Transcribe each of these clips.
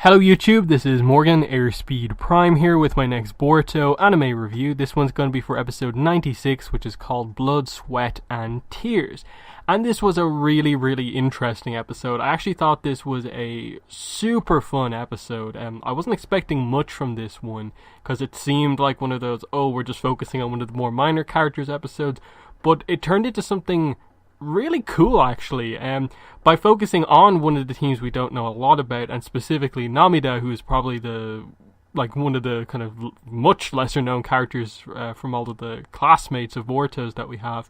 Hello YouTube, this is Morgan, Airspeed Prime here with my next Boruto anime review. This one's going to be for episode 96, which is called Blood, Sweat and Tears. And this was a really interesting episode. I actually thought this was a super fun episode. I wasn't expecting much from this one, because it seemed like one of those, we're just focusing on one of the more minor characters episodes, but it turned into something really cool actually, by focusing on one of the teams we don't know a lot about, and specifically Namida, who is probably one of the kind of much lesser known characters from all of the classmates of Boruto's that we have.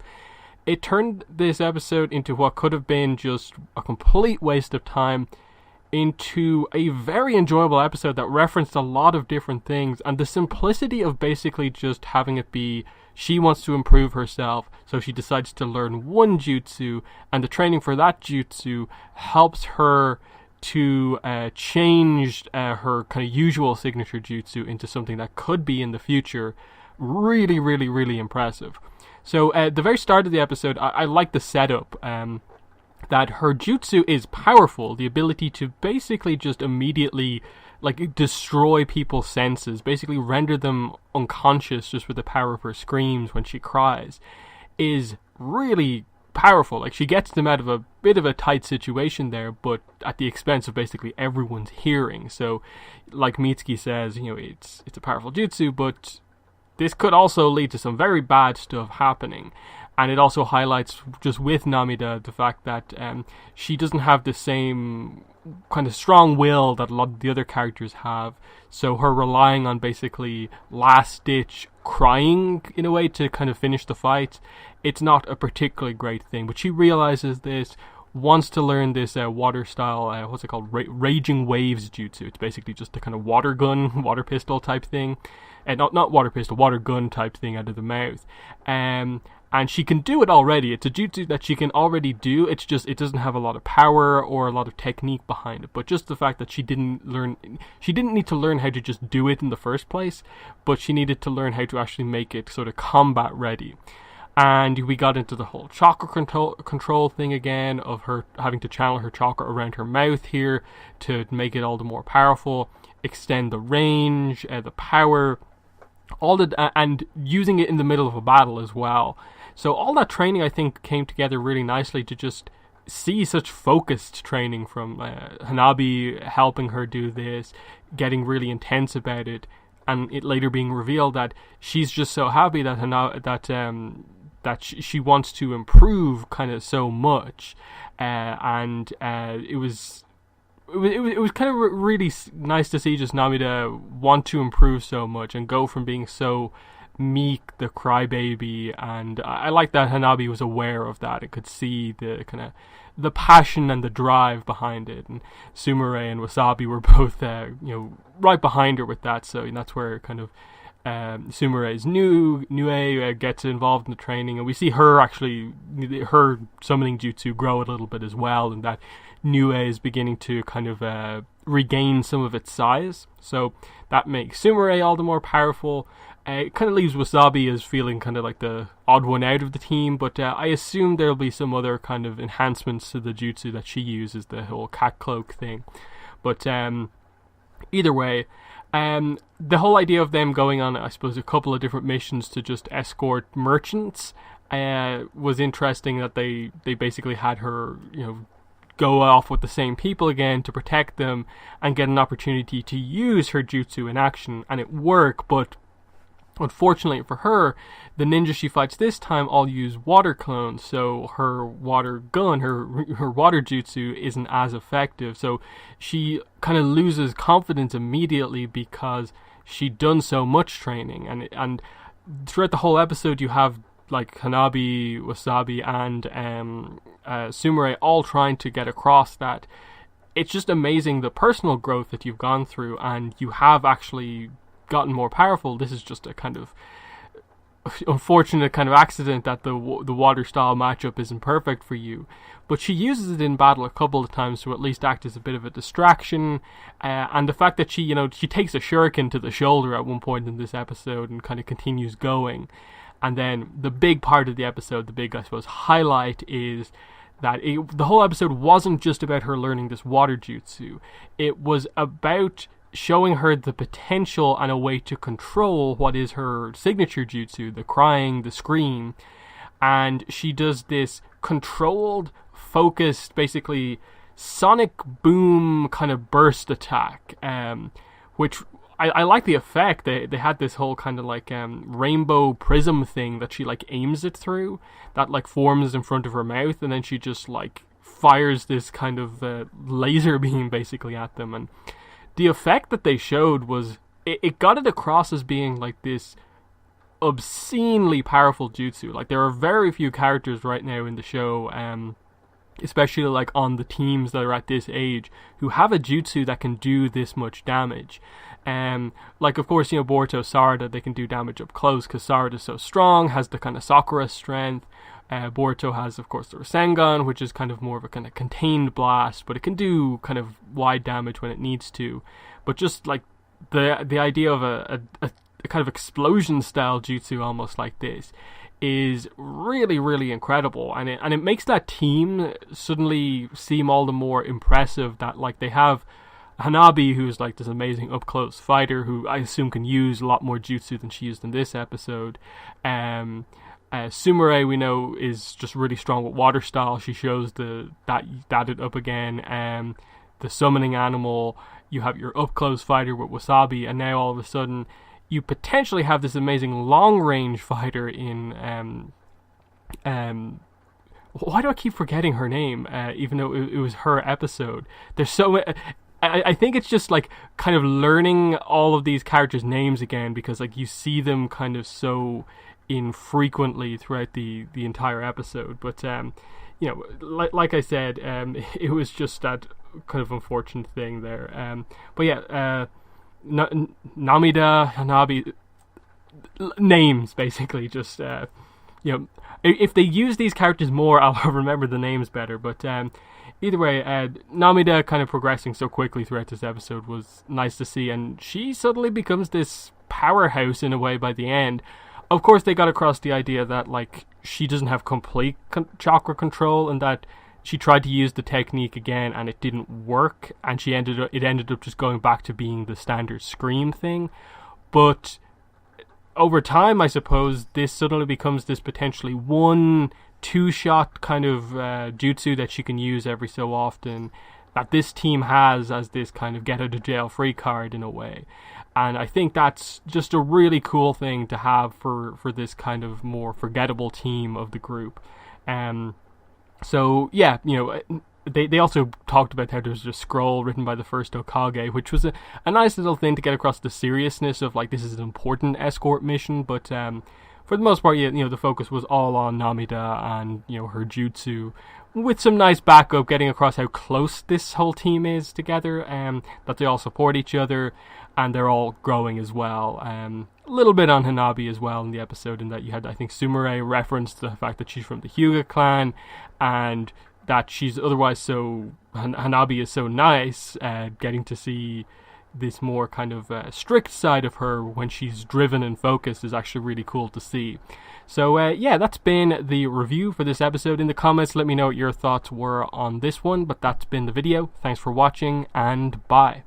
It turned this episode into what could have been just a complete waste of time into a very enjoyable episode that referenced a lot of different things, and the simplicity of basically just having it be she wants to improve herself, so she decides to learn one jutsu, and the training for that jutsu helps her to change her kind of usual signature jutsu into something that could be in the future. Really impressive. So at the very start of the episode, I like the setup, that her jutsu is powerful, the ability to basically just immediately destroy people's senses, basically render them unconscious just with the power of her screams when she cries, is really powerful. She gets them out of a bit of a tight situation there, but at the expense of basically everyone's hearing. So like Mitsuki says, it's a powerful jutsu, but this could also lead to some very bad stuff happening. And it also highlights, just with Namida, the fact that she doesn't have the same kind of strong will that a lot of the other characters have. So her relying on basically last-ditch crying, in a way, to kind of finish the fight, it's not a particularly great thing. But she realizes this, wants to learn this water-style, what's it called, Raging Waves jutsu. It's basically just a kind of water gun, water pistol type thing. Not water pistol, water gun type thing out of the mouth. And she can do it already. It's a jutsu that she can already do. It's just, it doesn't have a lot of power or a lot of technique behind it. But just the fact that she didn't need to learn how to just do it in the first place, but she needed to learn how to actually make it sort of combat ready. And we got into the whole chakra control thing again, of her having to channel her chakra around her mouth here to make it all the more powerful, extend the range, the power, and using it in the middle of a battle as well. So all that training, I think, came together really nicely to just see such focused training from Hanabi helping her do this, getting really intense about it, and it later being revealed that she's just so happy that she wants to improve kind of so much, and it was kind of really nice to see just Namida want to improve so much and go from being so meek, the crybaby, and I like that Hanabi was aware of that and could see the kind of the passion and the drive behind it, and Sumire and Wasabi were both right behind her with that. So that's where kind of Sumire's Nue gets involved in the training, and we see her summoning jutsu grow a little bit as well, and that Nue is beginning to kind of regain some of its size. So that makes Sumire all the more powerful. It kind of leaves Wasabi as feeling kind of like the odd one out of the team, but I assume there'll be some other kind of enhancements to the jutsu that she uses, the whole cat cloak thing. But either way, the whole idea of them going on, I suppose, a couple of different missions to just escort merchants was interesting. That they basically had her, go off with the same people again to protect them and get an opportunity to use her jutsu in action, and it worked. But unfortunately for her, the ninjas she fights this time all use water clones, so her water gun, her water jutsu isn't as effective. So she kind of loses confidence immediately because she'd done so much training, and throughout the whole episode you have Hanabi, Wasabi, and Sumire all trying to get across that it's just amazing the personal growth that you've gone through, and you have actually gotten more powerful. This is just a kind of unfortunate kind of accident that the water style matchup isn't perfect for you, but she uses it in battle a couple of times to at least act as a bit of a distraction, and the fact that she takes a shuriken to the shoulder at one point in this episode and kind of continues going. And then the big part of the episode, the big, I suppose, highlight is that the whole episode wasn't just about her learning this water jutsu. It was about showing her the potential and a way to control what is her signature jutsu, the crying, the scream. And she does this controlled, focused, basically sonic boom kind of burst attack, which I like the effect. They had this whole kind of like rainbow prism thing that she like aims it through, that like forms in front of her mouth, and then she just like fires this kind of laser beam basically at them. And the effect that they showed was, it got it across as being like this obscenely powerful jutsu. Like, there are very few characters right now in the show, especially like on the teams that are at this age, who have a jutsu that can do this much damage. Like, of course, Boruto, Sarada, they can do damage up close because Sarada is so strong, has the kind of Sakura strength. Boruto has, of course, the Rasengan, which is kind of more of a kind of contained blast, but it can do kind of wide damage when it needs to. But just like the idea of a kind of explosion style jutsu almost like this is really, really incredible, and it makes that team suddenly seem all the more impressive. That like they have Hanabi, who's like this amazing up close fighter who I assume can use a lot more jutsu than she used in this episode. Sumire, we know, is just really strong with water style. She shows that it up again. The summoning animal, you have your up close fighter with Wasabi, and now all of a sudden you potentially have this amazing long range fighter in why do I keep forgetting her name, even though it was her episode? There's so I think it's just like kind of learning all of these characters' names again, because like you see them kind of so infrequently throughout the entire episode. But like I said, it was just that kind of unfortunate thing there. But yeah, Namida, Hanabi, names basically just if they use these characters more, I'll remember the names better. But either way, Namida kind of progressing so quickly throughout this episode was nice to see, and she suddenly becomes this powerhouse in a way by the end. Of course, they got across the idea that like she doesn't have complete chakra control, and that she tried to use the technique again and it didn't work, and it ended up just going back to being the standard scream thing. But over time, I suppose this suddenly becomes this potentially 1-2 shot kind of jutsu that she can use every so often, that this team has as this kind of get out of jail free card in a way. And I think that's just a really cool thing to have for this kind of more forgettable team of the group. So yeah, they also talked about how there's a scroll written by the first Hokage, which was a nice little thing to get across the seriousness of like, this is an important escort mission. But for the most part, the focus was all on Namida and her jutsu, with some nice backup, getting across how close this whole team is together, that they all support each other and they're all growing as well. A little bit on Hanabi as well in the episode, in that you had, I think, Sumire referenced the fact that she's from the Hyuga clan, and that she's otherwise so, Hanabi is so nice, getting to see this more kind of strict side of her when she's driven and focused is actually really cool to see. So yeah, that's been the review for this episode. In the comments, let me know what your thoughts were on this one, but that's been the video. Thanks for watching, and bye.